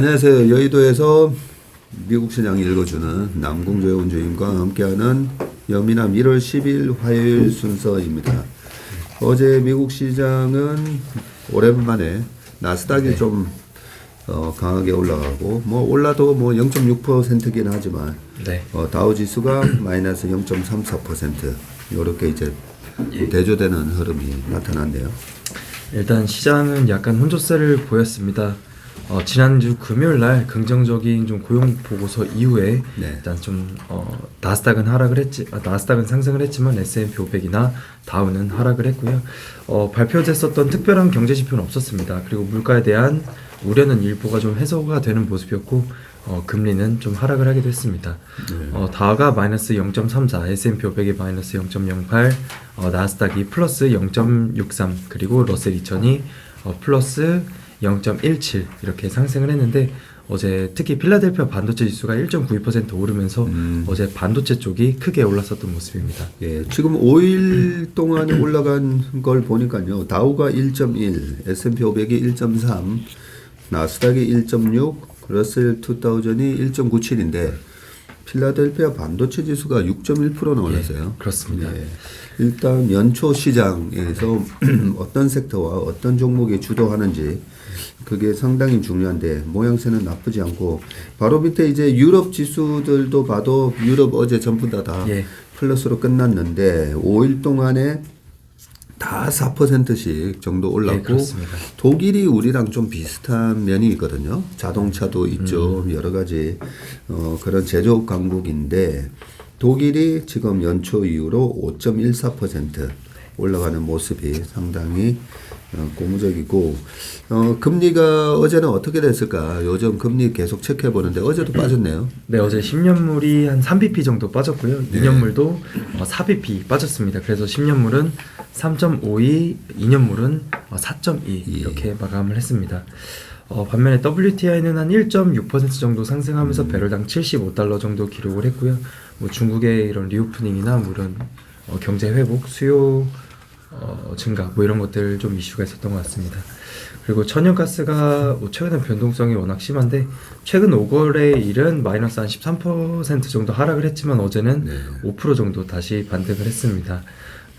안녕하세요. 여의도에서 미국 시장 읽어주는 남궁조의 원주임과 함께하는 여미남 1월 10일 화요일 순서입니다. 어제 미국 시장은 오랜만에 나스닥이 좀 강하게 올라가고 올라도 0.6%긴 하지만 다우 지수가 마이너스 0.34% 이렇게 이제 대조되는 흐름이 나타났네요. 일단 시장은 약간 혼조세를 보였습니다. 지난주 금요일날 긍정적인 좀 고용 보고서 이후에 일단 좀 나스닥은 나스닥은 상승을 했지만 S&P 500이나 다우는 하락을 했고요. 발표됐었던 특별한 경제 지표는 없었습니다. 그리고 물가에 대한 우려는 일부가 좀 해소가 되는 모습이었고 금리는 좀 하락을 하기도 했습니다. 다우가 마이너스 0.34, S&P 500이 마이너스 0.08, 나스닥이 플러스 0.63, 그리고 러셀 2000이 플러스 0.17 이렇게 상승을 했는데 어제 특히 필라델피아 반도체 지수가 1.92% 오르면서 어제 반도체 쪽이 크게 올랐었던 모습입니다. 예, 지금 5일 동안에 올라간 걸 보니까요. 다우가 1.1, S&P 500이 1.3, 나스닥이 1.6, 러셀 2000이 1.97인데 필라델피아 반도체 지수가 6.1%나 올랐어요. 그렇습니다. 예, 일단 연초 시장에서 어떤 섹터와 어떤 종목이 주도하는지 그게 상당히 중요한데 모양새는 나쁘지 않고 바로 밑에 이제 유럽 지수들도 봐도 유럽 어제 전부 다 플러스로 끝났는데 5일 동안에 다 4%씩 정도 올랐고 독일이 우리랑 좀 비슷한 면이 있거든요. 자동차도 있죠. 여러 가지 그런 제조업 강국인데 독일이 지금 연초 이후로 5.14% 올라가는 모습이 상당히 고무적이고 금리가 어제는 어떻게 됐을까? 요즘 금리 계속 체크해 보는데 어제도 빠졌네요. 네, 어제 10년물이 한 3bp 정도 빠졌고요. 2년물도 4bp 빠졌습니다. 그래서 10년물은 3.52, 2년물은 4.2 이렇게 마감을 했습니다. 반면에 WTI는 한 1.6% 정도 상승하면서 배럴당 75달러 정도 기록을 했고요. 중국의 이런 리오프닝이나 이런 경제 회복, 수요 증가 이런 것들 좀 이슈가 있었던 것 같습니다. 그리고 천연가스가 최근에 변동성이 워낙 심한데 최근 5월에 일은 마이너스 한 13% 정도 하락을 했지만 어제는 5% 정도 다시 반등을 했습니다.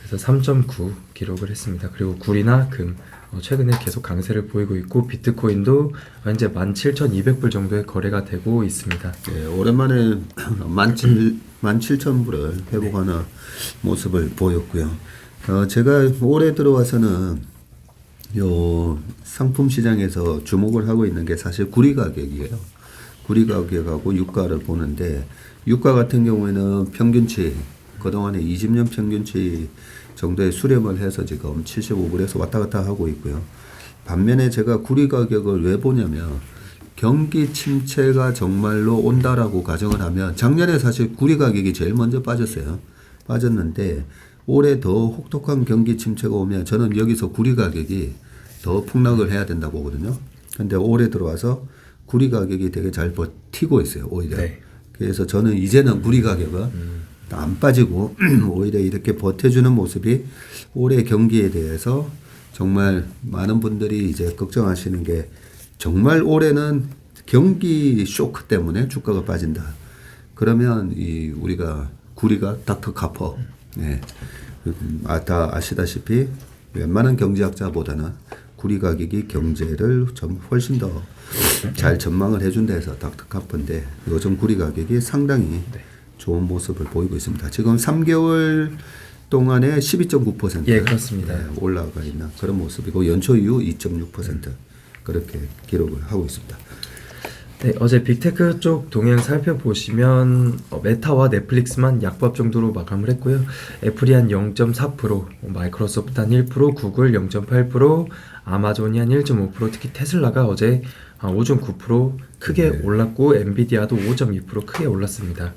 그래서 3.9 기록을 했습니다. 그리고 구리나 금 최근에 계속 강세를 보이고 있고 비트코인도 현재 17,200불 정도의 거래가 되고 있습니다. 네, 오랜만에 17,000불을 회복하는 모습을 보였고요. 제가 올해 들어와서는 요 상품 시장에서 주목을 하고 있는 게 사실 구리 가격이에요. 구리 가격하고 유가를 보는데 유가 같은 경우에는 평균치 그동안에 20년 평균치 정도의 수렴을 해서 지금 75불에서 왔다 갔다 하고 있고요. 반면에 제가 구리 가격을 왜 보냐면 경기 침체가 정말로 온다라고 가정을 하면 작년에 사실 구리 가격이 제일 먼저 빠졌는데 올해 더 혹독한 경기 침체가 오면 저는 여기서 구리 가격이 더 폭락을 해야 된다고 보거든요. 근데 올해 들어와서 구리 가격이 되게 잘 버티고 있어요, 오히려. 그래서 저는 이제는 구리 가격은 안 빠지고 오히려 이렇게 버텨주는 모습이 올해 경기에 대해서 정말 많은 분들이 이제 걱정하시는 게 정말 올해는 경기 쇼크 때문에 주가가 빠진다. 그러면 우리가 구리가 닥터 카퍼. 다 아시다시피 웬만한 경제학자보다는 구리 가격이 경제를 좀 훨씬 더 잘 전망을 해준다 해서 닥터 카퍼인데 요즘 구리 가격이 상당히 좋은 모습을 보이고 있습니다. 지금 3개월 동안에 12.9% 그렇습니다. 올라가 있는 그런 모습이고 연초 이후 2.6% 그렇게 기록을 하고 있습니다. 네, 어제 빅테크 쪽 동향 살펴보시면 메타와 넷플릭스만 약보합 정도로 마감을 했고요. 애플이 한 0.4%, 마이크로소프트 한 1%, 구글 0.8%, 아마존이 한 1.5%, 특히 테슬라가 어제 한 5.9% 크게 올랐고 엔비디아도 5.2% 크게 올랐습니다.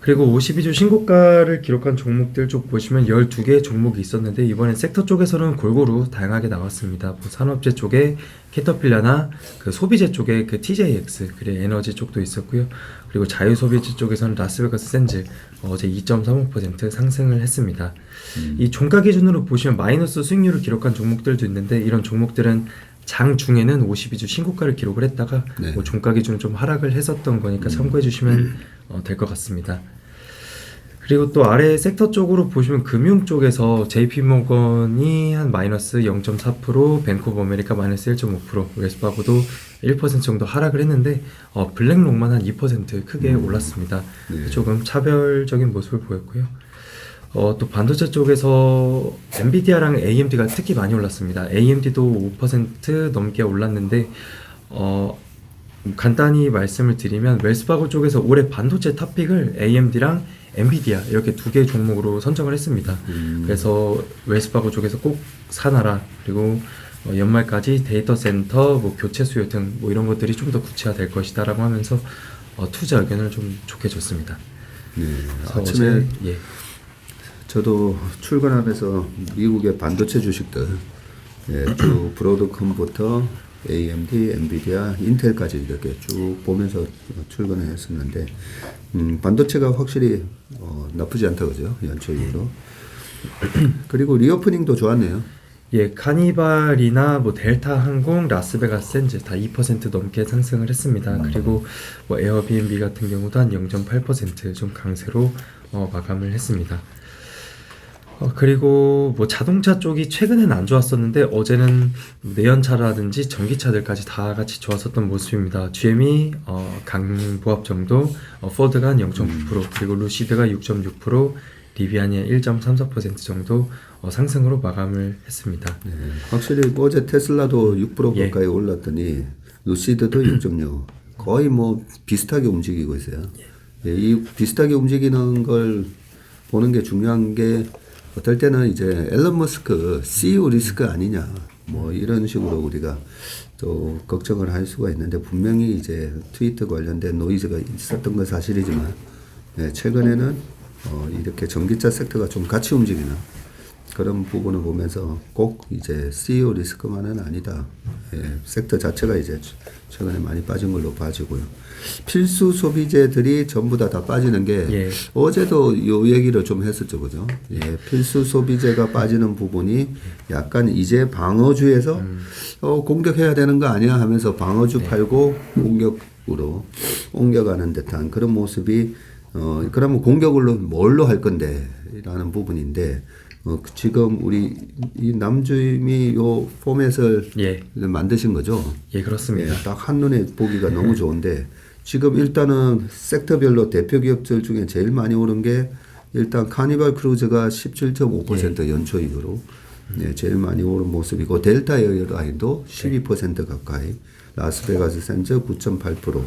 그리고 52주 신고가를 기록한 종목들 쪽 보시면 12개의 종목이 있었는데 이번엔 섹터 쪽에서는 골고루 다양하게 나왔습니다. 산업재 쪽에 캐터필러나 그 소비재 쪽에 그 TJX 그리고 에너지 쪽도 있었고요. 그리고 자유소비재 쪽에서는 라스베가스 샌즈 어제 2.35% 상승을 했습니다. 이 종가 기준으로 보시면 마이너스 수익률을 기록한 종목들도 있는데 이런 종목들은 장 중에는 52주 신고가를 기록을 했다가 네. 뭐 종가 기준은 좀 하락을 했었던 거니까 참고해 주시면 될 것 같습니다. 그리고 또 아래 섹터 쪽으로 보시면 금융 쪽에서 JP모건이 한 마이너스 0.4%, 뱅크 오브 아메리카 마이너스 1.5%, 웰스파고도 1% 정도 하락을 했는데 블랙록만 한 2% 크게 올랐습니다. 네. 조금 차별적인 모습을 보였고요. 또 반도체 쪽에서 엔비디아랑 AMD가 특히 많이 올랐습니다. AMD도 5% 넘게 올랐는데 간단히 말씀을 드리면 웰스파고 쪽에서 올해 반도체 탑픽을 AMD랑 엔비디아 이렇게 두 개 종목으로 선정을 했습니다. 그래서 웰스파고 쪽에서 꼭 사놔라. 그리고 연말까지 데이터 센터, 뭐 교체 수요 등 뭐 이런 것들이 좀 더 구체화될 것이다라고 하면서 투자 의견을 좀 좋게 줬습니다. 네. 그래서 아침에 예. 저도 출근하면서 미국의 반도체 주식들 쭉 브로드컴부터 AMD, 엔비디아, 인텔까지 이렇게 쭉 보면서 출근을 했었는데 반도체가 확실히 나쁘지 않다 그죠? 연초 이후로. 그리고 리오프닝도 좋았네요. 예, 카니발이나 뭐 델타 항공, 라스베가스 샌즈 다 2% 넘게 상승을 했습니다. 그리고 뭐 에어비앤비 같은 경우도 한 0.8% 좀 강세로 마감을 했습니다. 그리고 뭐 자동차 쪽이 최근에는 안 좋았었는데 어제는 내연차라든지 전기차들까지 다 같이 좋았었던 모습입니다. GM이 강보합 정도, 포드가 한 0.9%, 그리고 루시드가 6.6%, 리비안이 1.34% 정도 상승으로 마감을 했습니다. 네, 확실히 어제 테슬라도 6% 예. 가까이 올랐더니 루시드도 6.6 거의 뭐 비슷하게 움직이고 있어요. 예, 이 비슷하게 움직이는 걸 보는 게 중요한 게 어떨 때는 이제 앨런 머스크 CEO 리스크 아니냐 뭐 이런 식으로 우리가 또 걱정을 할 수가 있는데 분명히 이제 트위터 관련된 노이즈가 있었던 건 사실이지만 최근에는 이렇게 전기차 섹터가 좀 같이 움직이는 그런 부분을 보면서 꼭 이제 CEO 리스크만은 아니다. 섹터 자체가 이제 최근에 많이 빠진 걸로 봐지고요. 필수 소비재들이 전부 다 빠지는 게 어제도 요 얘기를 좀 했었죠, 그죠? 필수 소비재가 빠지는 부분이 약간 이제 방어주에서 공격해야 되는 거 아니야 하면서 방어주 팔고 공격으로 옮겨가는 듯한 그런 모습이 그러면 공격을 뭘로 할 건데 라는 부분인데 지금 우리 이 남주임이 요 포맷을 만드신 거죠? 예, 그렇습니다. 딱 한눈에 보기가 너무 좋은데 지금 일단은 섹터별로 대표 기업들 중에 제일 많이 오른 게 일단 카니발 크루즈가 17.5% 연초 이후로 제일 많이 오른 모습이고 델타 에어라인도 12% 가까이, 라스베가스 샌즈 9.8%,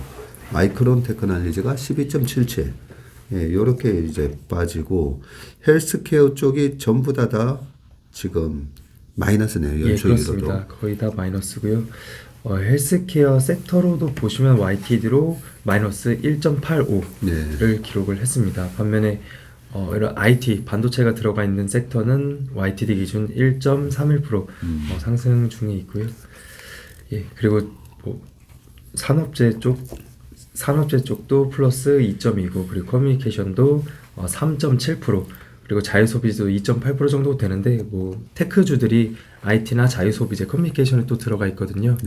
마이크론 테크놀로지가 12.77%. 요렇게 이제 빠지고 헬스케어 쪽이 전부 다 지금 마이너스네요. 연초 이후로도. 그렇습니다. 거의 다 마이너스고요. 헬스케어 섹터로도 보시면 YTD로 마이너스 1.85를 기록을 했습니다. 반면에 이런 IT 반도체가 들어가 있는 섹터는 YTD 기준 1.31% 상승 중에 있고요. 예, 그리고 뭐 산업재 쪽도 플러스 2.29, 그리고 커뮤니케이션도 3.7%, 그리고 자유소비도 2.8% 정도 되는데 뭐 테크주들이 IT나 자유소비재, 커뮤니케이션에 또 들어가 있거든요.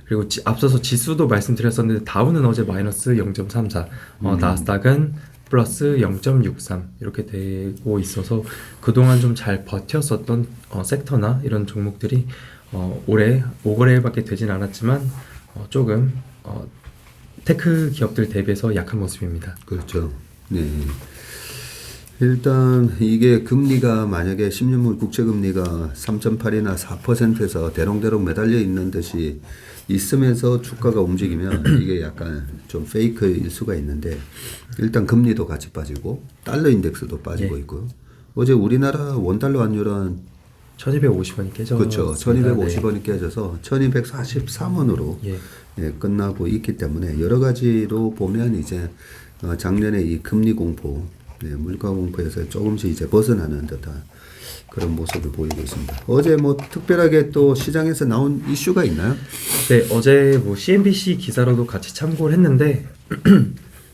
그리고 앞서서 지수도 말씀드렸었는데 다우는 어제 마이너스 0.34, 나스닥은 플러스 0.63 이렇게 되고 있어서 그동안 좀 잘 버텼었던 섹터나 이런 종목들이 올해 5거래일밖에 되진 않았지만 조금 테크 기업들 대비해서 약한 모습입니다. 그렇죠. 네. 일단 이게 금리가 만약에 10년물 국채금리가 3.8이나 4%에서 대롱대롱 매달려 있는 듯이 있으면서 주가가 움직이면 이게 약간 좀 페이크일 수가 있는데 일단 금리도 같이 빠지고 달러 인덱스도 빠지고 있고요. 어제 우리나라 원달러 환율은 1250원이 깨져. 그렇죠. 1250원이 깨져서 1243원으로 끝나고 있기 때문에 여러 가지로 보면 이제 작년에 이 금리 공포, 물가 공포에서 조금씩 이제 벗어나는 듯한 그런 모습을 보이고 있습니다. 어제 뭐 특별하게 또 시장에서 나온 이슈가 있나요? 네, 어제 뭐 CNBC 기사로도 같이 참고를 했는데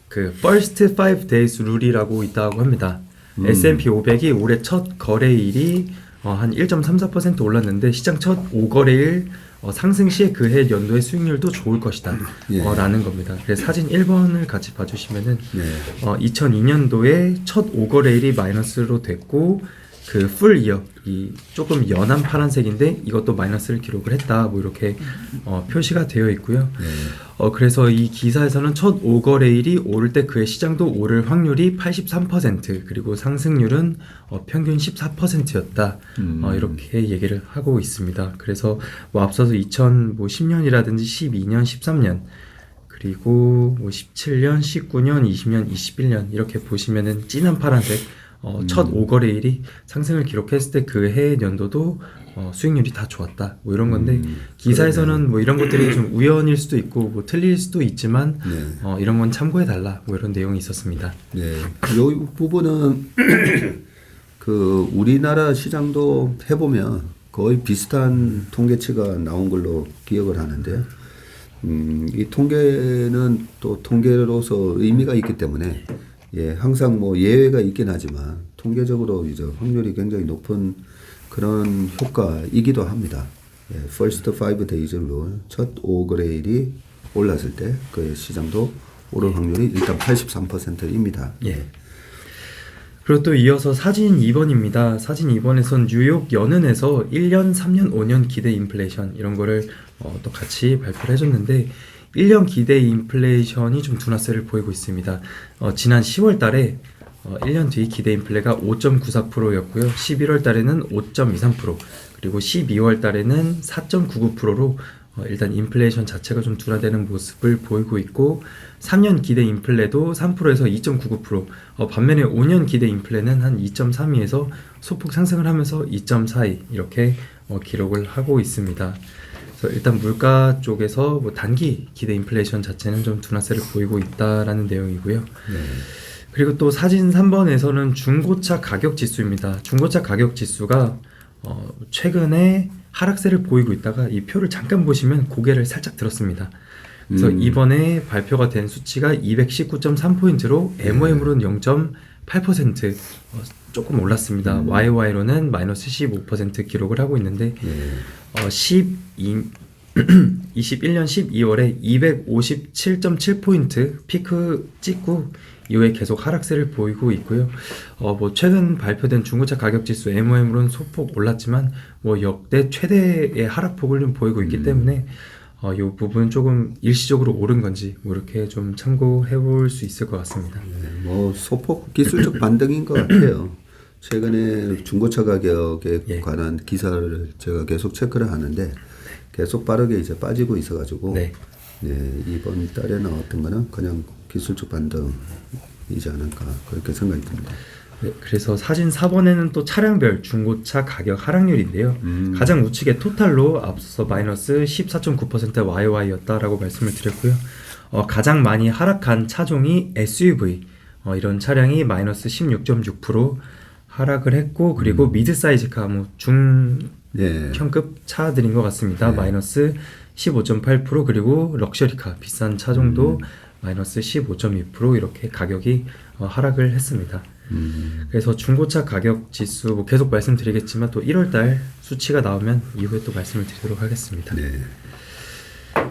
그 First 5 Days 룰이라고 있다고 합니다. S&P 500이 올해 첫 거래일이 한 1.34% 올랐는데 시장 첫 5거래일 상승 시에 그해 연도의 수익률도 좋을 것이다 예. 라는 겁니다. 그래서 사진 1번을 같이 봐주시면은 예. 2002년도에 첫 5거래일이 마이너스로 됐고 그 풀 이어 이 조금 연한 파란색인데 이것도 마이너스를 기록을 했다 뭐 이렇게 표시가 되어 있고요. 그래서 이 기사에서는 첫 5거래일이 오를 때 그의 시장도 오를 확률이 83% 그리고 상승률은 평균 14%였다 이렇게 얘기를 하고 있습니다. 그래서 뭐 앞서서 2010년이라든지 12년, 13년 그리고 뭐 17년, 19년, 20년, 21년 이렇게 보시면은 진한 파란색 첫 5거래일이 상승을 기록했을 때 그 해 연도도 수익률이 다 좋았다 뭐 이런 건데 기사에서는 그러네. 뭐 이런 것들이 좀 우연일 수도 있고 뭐 틀릴 수도 있지만 네. 이런 건 참고해 달라 뭐 이런 내용이 있었습니다. 네. 요 부분은 그 우리나라 시장도 해보면 거의 비슷한 통계치가 나온 걸로 기억을 하는데요. 이 통계는 또 통계로서 의미가 있기 때문에 예, 항상 뭐 예외가 있긴 하지만 통계적으로 이제 확률이 굉장히 높은 그런 효과이기도 합니다. 예, first 5 days rule 첫 5거래일이 올랐을 때 그 시장도 오를 확률이 일단 83%입니다. 예. 그리고 또 이어서 사진 2번입니다. 사진 2번에선 뉴욕 연은에서 1년, 3년, 5년 기대 인플레이션 이런 거를 또 같이 발표를 해줬는데 1년 기대 인플레이션이 좀 둔화세를 보이고 있습니다. 지난 10월 달에 1년 뒤 기대 인플레가 5.94%였고요. 11월 달에는 5.23% 그리고 12월 달에는 4.99%로 일단 인플레이션 자체가 좀 둔화되는 모습을 보이고 있고 3년 기대 인플레도 3%에서 2.99% 반면에 5년 기대 인플레는 한 2.32에서 소폭 상승을 하면서 2.42 이렇게 기록을 하고 있습니다. 그래서 일단 물가 쪽에서 뭐 단기 기대 인플레이션 자체는 좀 둔화세를 보이고 있다라는 내용이고요. 그리고 또 사진 3번에서는 중고차 가격 지수입니다. 중고차 가격 지수가 최근에 하락세를 보이고 있다가 이 표를 잠깐 보시면 고개를 살짝 들었습니다. 그래서 이번에 발표가 된 수치가 219.3포인트로 MOM으로는 0.8% 조금 올랐습니다. YY로는 마이너스 15% 기록을 하고 있는데 21년 12월에 257.7포인트 피크 찍고 이후에 계속 하락세를 보이고 있고요. 뭐 최근 발표된 중고차 가격 지수 MOM으로는 소폭 올랐지만 뭐 역대 최대의 하락폭을 좀 보이고 있기 때문에 이 부분 조금 일시적으로 오른 건지 뭐 이렇게 좀 참고해 볼 수 있을 것 같습니다. 네, 뭐 소폭 기술적 반등인 것 같아요. 최근에 중고차 가격에 관한 기사를 제가 계속 체크를 하는데 계속 빠르게 이제 빠지고 있어가지고 네, 이번 달에 나왔던 거는 그냥 기술적 반등이지 않을까 그렇게 생각이 듭니다. 네, 그래서 사진 4번에는 또 차량별 중고차 가격 하락률인데요. 가장 우측의 토탈로 앞서 마이너스 14.9% YY였다라고 말씀을 드렸고요. 가장 많이 하락한 차종이 SUV 이런 차량이 마이너스 16.6% 하락을 했고 그리고 미드 사이즈카 뭐 중형급 차들인 것 같습니다. 마이너스 15.8% 그리고 럭셔리카 비싼 차종도 마이너스 15.2% 이렇게 가격이 하락을 했습니다. 그래서 중고차 가격 지수 뭐 계속 말씀드리겠지만 또 1월달 수치가 나오면 이후에 또 말씀을 드리도록 하겠습니다. 네.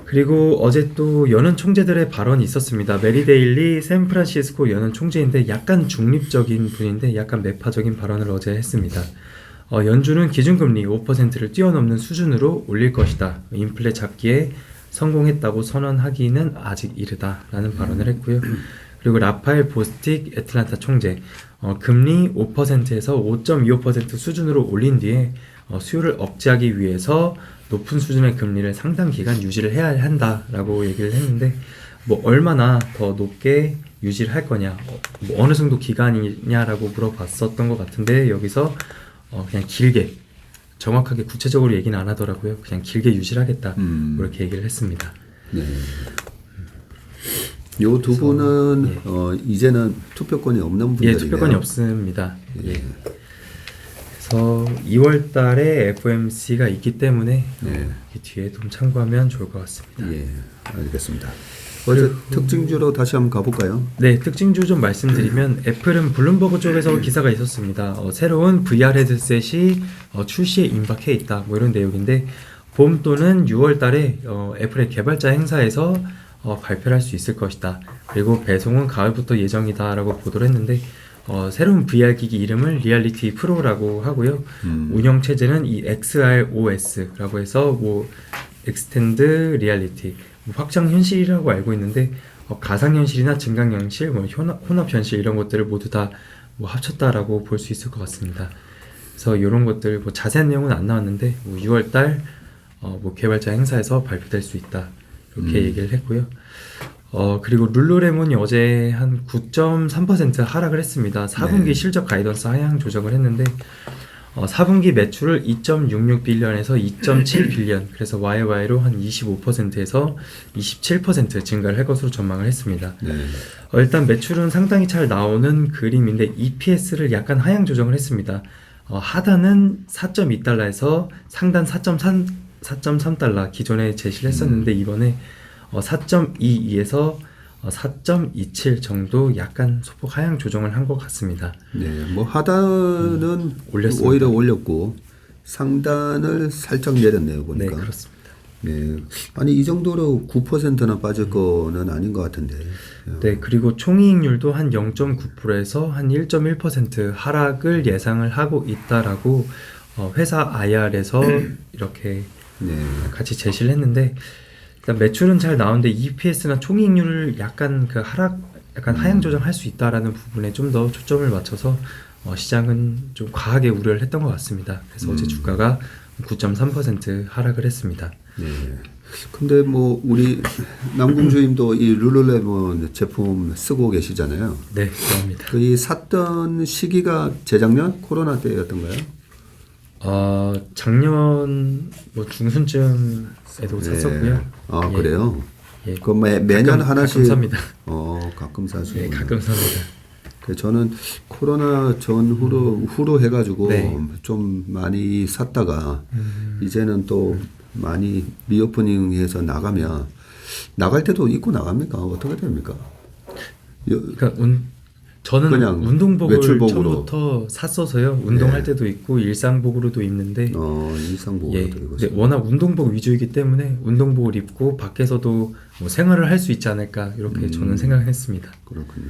그리고 어제 또 연은 총재들의 발언이 있었습니다. 메리 데일리 샌프란시스코 연은 총재인데 약간 중립적인 분인데 약간 매파적인 발언을 어제 했습니다. 연준은 기준금리 5%를 뛰어넘는 수준으로 올릴 것이다. 인플레 잡기에 성공했다고 선언하기는 아직 이르다라는 발언을 했고요. 그리고 라파엘 보스틱 애틀란타 총재 금리 5%에서 5.25% 수준으로 올린 뒤에 수요를 억제하기 위해서 높은 수준의 금리를 상당 기간 유지를 해야 한다라고 얘기를 했는데 뭐 얼마나 더 높게 유지를 할 거냐 뭐 어느 정도 기간이냐라고 물어봤었던 것 같은데 여기서 그냥 길게 정확하게 구체적으로 얘기는 안 하더라고요. 그냥 길게 유지를 하겠다 이렇게 얘기를 했습니다. 네. 요 두 분은 이제는 투표권이 없는 분들이네요. 투표권이 없습니다. 그래서 2월 달에 FOMC가 있기 때문에 이 뒤에 좀 참고하면 좋을 것 같습니다. 알겠습니다. 어제 특징주로 다시 한번 가볼까요? 네, 특징주 좀 말씀드리면 애플은 블룸버그 쪽에서 기사가 있었습니다. 새로운 VR 헤드셋이 출시에 임박해 있다. 뭐 이런 내용인데 봄 또는 6월 달에 애플의 개발자 행사에서 발표를 할 수 있을 것이다. 그리고 배송은 가을부터 예정이다라고 보도를 했는데 새로운 VR 기기 이름을 리얼리티 프로라고 하고요. 운영 체제는 이 XR OS라고 해서 뭐 익스텐드 리얼리티 확장 현실이라고 알고 있는데 가상 현실이나 증강 현실, 뭐 혼합 현실 이런 것들을 모두 다 뭐 합쳤다라고 볼 수 있을 것 같습니다. 그래서 이런 것들 뭐 자세한 내용은 안 나왔는데 뭐 6월달 뭐 개발자 행사에서 발표될 수 있다 이렇게 얘기를 했고요. 그리고 룰루레몬이 어제 한 9.3% 하락을 했습니다. 4분기 네. 실적 가이던스 하향 조정을 했는데 4분기 매출을 2.66 빌리언에서 2.7 빌리언, 그래서 YY로 한 25%에서 27% 증가를 할 것으로 전망을 했습니다. 네. 일단 매출은 상당히 잘 나오는 그림인데 EPS를 약간 하향 조정을 했습니다. 하단은 4.2달러에서 상단 4.3달러 기존에 제시를 했었는데 이번에 4.22에서 4.27 정도 약간 소폭 하향 조정을 한 것 같습니다. 네, 뭐 하단은 올렸습니다. 오히려 올렸고 상단을 살짝 내렸네요 네, 보니까. 그렇습니다. 네, 아니 이 정도로 9%나 빠질 거는 아닌 것 같은데. 네, 그리고 총이익률도 한 0.9%에서 한 1.1% 하락을 예상을 하고 있다라고 회사 IR에서 이렇게 네, 같이 제시를 했는데 일단 매출은 잘 나오는데 EPS나 총이익률을 약간 그 약간 하향 조정할 수 있다라는 부분에 좀 더 초점을 맞춰서 시장은 좀 과하게 우려를 했던 것 같습니다. 그래서 어제 주가가 9.3% 하락을 했습니다. 네. 근데 뭐 우리 남궁 주임도 이 룰루레몬 제품 쓰고 계시잖아요. 네, 그렇습니다. 그 샀던 시기가 재작년 코로나 때였던가요? 작년 뭐 중순쯤에도 샀었고요. 아, 예. 그래요? 예. 그 매년 하나씩. 가끔 삽니다. 가끔 사시고. 네, 가끔 삽니다. 저는 코로나 후로 해가지고 네. 좀 많이 샀다가 이제는 또 많이 리오프닝해서 나갈 때도 입고 나갑니까? 어떻게 됩니까? 그러니까 저는 그냥 운동복을 외출복으로. 처음부터 샀어서요. 운동할 네. 때도 입고 일상복으로도 입는데 일상복으로 예, 들고 근데 워낙 운동복 위주이기 때문에 운동복을 입고 밖에서도 뭐 생활을 할 수 있지 않을까 이렇게 저는 생각을 했습니다. 그렇군요.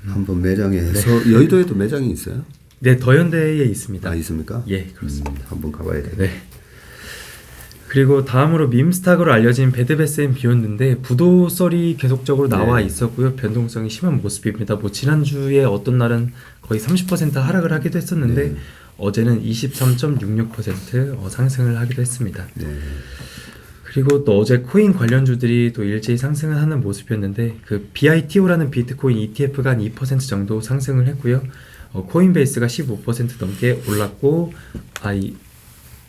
한번 매장에서 여의도에도 매장이 있어요? 네, 더현대에 있습니다. 아, 있습니까? 예, 그렇습니다. 한번 가봐야 돼요. 네. 그리고 다음으로 밈스탁으로 알려진 배드베스 앤 비욘드인데 부도 썰이 계속적으로 나와 네. 있었고요. 변동성이 심한 모습입니다. 뭐 지난주에 어떤 날은 거의 30% 하락을 하기도 했었는데 네. 어제는 23.66% 상승을 하기도 했습니다. 네. 그리고 또 어제 코인 관련주들이 또 일제히 상승을 하는 모습이었는데 그 BITO라는 비트코인 ETF가 한 2% 정도 상승을 했고요. 코인베이스가 15% 넘게 올랐고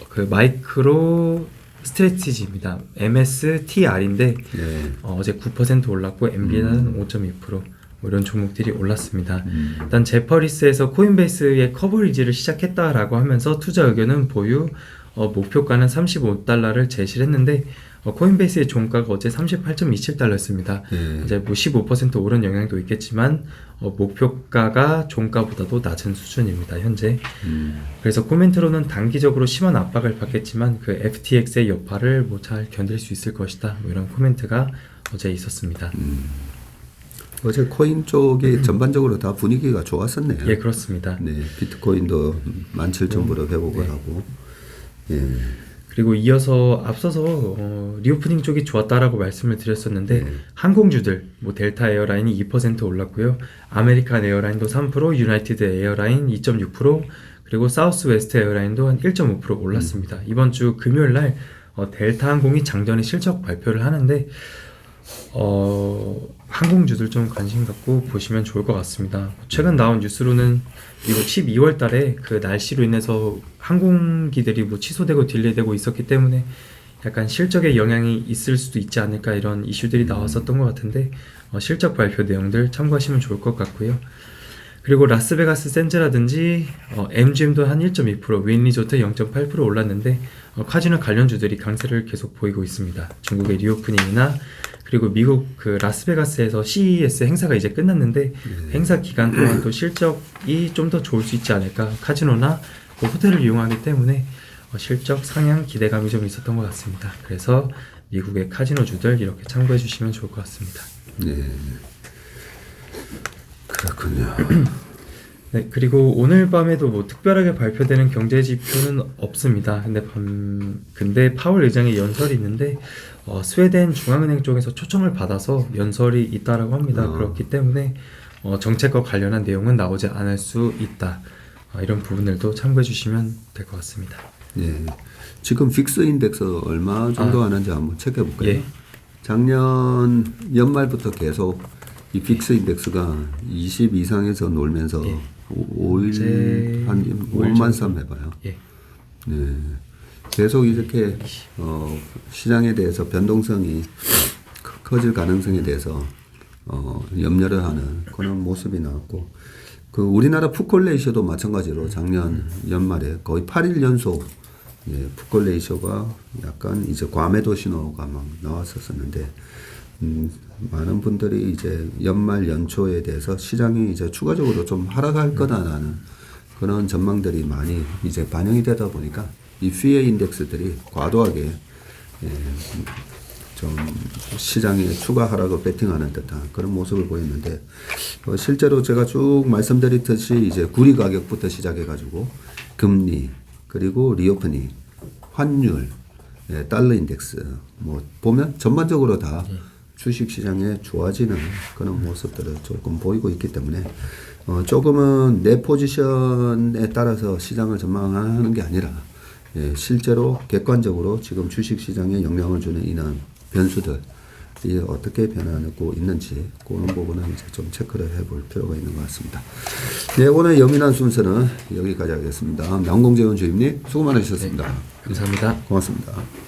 그 마이크로 스트래티지입니다. MSTR인데 네. 어제 9% 올랐고 엔비디아는 5.2% 뭐 이런 종목들이 올랐습니다. 일단 제퍼리스에서 코인베이스의 커버리지를 시작했다라고 하면서 투자 의견은 보유, 목표가는 35달러를 제시를 했는데 코인베이스의 종가가 어제 38.27달러였습니다. 네. 이제 뭐 15% 오른 영향도 있겠지만 목표가가 종가보다도 낮은 수준입니다. 현재. 그래서 코멘트로는 단기적으로 심한 압박을 받겠지만 그 FTX의 여파를 뭐 잘 견딜 수 있을 것이다. 뭐 이런 코멘트가 어제 있었습니다. 어제 코인 쪽이 전반적으로 다 분위기가 좋았었네요. 예, 그렇습니다. 네, 비트코인도 17,000불을 회복을 네. 하고. 예. 그리고 이어서 앞서서 리오프닝 쪽이 좋았다라고 말씀을 드렸었는데 네. 항공주들 뭐 델타 에어라인이 2% 올랐고요. 아메리칸 에어라인도 3%, 유나이티드 에어라인 2.6%, 그리고 사우스 웨스트 에어라인도 한 1.5% 올랐습니다. 이번 주 금요일 날 델타 항공이 장전의 실적 발표를 하는데 항공주들 좀 관심 갖고 보시면 좋을 것 같습니다. 최근 나온 뉴스로는 미국 12월 달에 그 날씨로 인해서 항공기들이 뭐 취소되고 딜레이되고 있었기 때문에 약간 실적에 영향이 있을 수도 있지 않을까 이런 이슈들이 나왔었던 것 같은데 실적 발표 내용들 참고하시면 좋을 것 같고요. 그리고 라스베가스 샌즈라든지 MGM도 한 1.2%, 윈리조트 0.8% 올랐는데 카지노 관련주들이 강세를 계속 보이고 있습니다. 중국의 리오프닝이나 그리고 미국 그 라스베가스에서 CES 행사가 이제 끝났는데 행사 기간 동안 또 실적이 좀 더 좋을 수 있지 않을까. 카지노나 그 호텔을 이용하기 때문에 실적 상향 기대감이 좀 있었던 것 같습니다. 그래서 미국의 카지노주들 이렇게 참고해 주시면 좋을 것 같습니다. 네. 그렇군요. 네, 그리고 오늘 밤에도 뭐 특별하게 발표되는 경제 지표는 없습니다. 근데 파월 의장의 연설이 있는데 스웨덴 중앙은행 쪽에서 초청을 받아서 연설이 있다라고 합니다. 그렇기 때문에 정책과 관련한 내용은 나오지 않을 수 있다. 이런 부분들도 참고해 주시면 될 것 같습니다. 예. 지금 픽스 인덱스 얼마 정도 하는지 한번 체크해 볼까요? 예. 작년 연말부터 계속 이 픽스 인덱스가 20 이상에서 놀면서 예. 5일 한 5만 3 해봐요. 예. 네. 계속 이렇게 시장에 대해서 변동성이 커질 가능성에 대해서 염려를 하는 그런 모습이 나왔고, 그 우리나라 풋콜 레이쇼도 마찬가지로 작년 연말에 거의 8일 연속 풋콜 레이쇼가 약간 이제 과매도 신호가 막 나왔었는데, 많은 분들이 이제 연말 연초에 대해서 시장이 이제 추가적으로 좀 하락할 거다라는 그런 전망들이 많이 이제 반영이 되다 보니까 이 피해 인덱스들이 과도하게 좀 시장에 추가 하락을 베팅하는 듯한 그런 모습을 보였는데, 실제로 제가 쭉 말씀드렸듯이 이제 구리 가격부터 시작해가지고 금리, 그리고 리오프닝, 환율, 달러 인덱스 뭐 보면 전반적으로 다 주식 시장에 좋아지는 그런 모습들을 조금 보이고 있기 때문에 조금은 내 포지션에 따라서 시장을 전망하는 게 아니라 실제로 객관적으로 지금 주식 시장에 영향을 주는 이런 변수들이 어떻게 변하고 있는지 그런 부분은 이제 좀 체크를 해볼 필요가 있는 것 같습니다. 네, 오늘 예민한 순서는 여기까지 하겠습니다. 명공재원 주임님 수고 많으셨습니다. 네, 감사합니다. 고맙습니다.